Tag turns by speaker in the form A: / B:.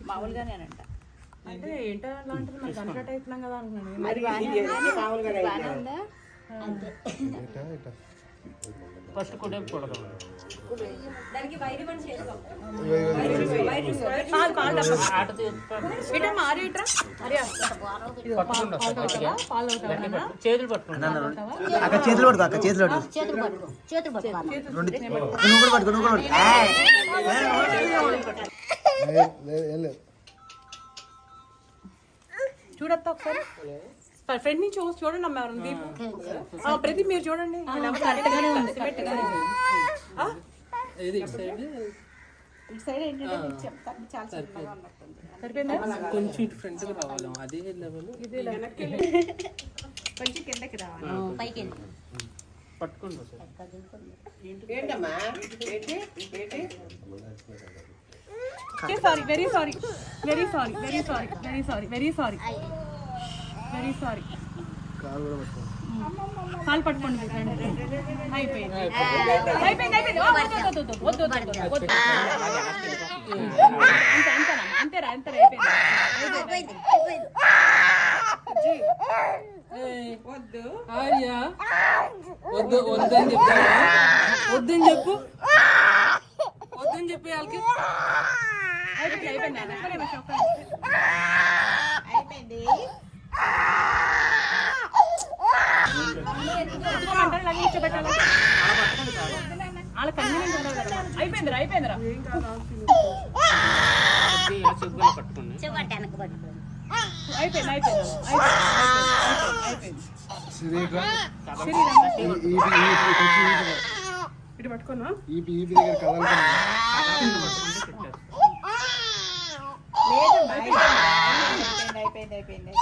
A: మామూలుగానేనంట.
B: అంటే ఏంటో అలాంటిది మరి కన్వర్ట్ అవుతున్నాం కదా అంటున్నాను.
A: మరి బాగానే ఉందా? అంతే.
C: ఫస్ట్ కూడా
A: దానికి వైరి వన్ చేసుకో.
C: చేతులు పట్టుకుంటా
D: అక్క చేతులు పట్టుకో అక్క చేతులు నువ్వు కూడా పట్టుకో
B: చూడత్తా ఒకసారి ఫ్రెండ్ నుంచి చూడండి అమ్మ ఎవరు దీపు ప్రతి మీరు చూడండి
C: కొంచెం ఇటు ఫ్రంట్ రావాలి అదే లెవెల్
A: కొంచెం కిందకి రావాలి పైకి
C: పట్టుకోండి
B: sorry very sorry very sorry very sorry very sorry very sorry very sorry కాలు పట్టుకోండి అయిపోయింది అయిపోయింది అయిపోయింది అంతేరా అంతేరా అయిపోయింది
C: వద్దు వద్దు వద్దని చెప్తా వద్దని చెప్పు వద్దని చెప్పి వాళ్ళకి
A: అయిపోయింది.
B: అయిపోయిందిరా అయిపోయిందిరా
C: పట్టుకోండి
B: అయిపోయింది అయిపోయింది ఇటు పట్టుకున్నా
A: అయిపోయింది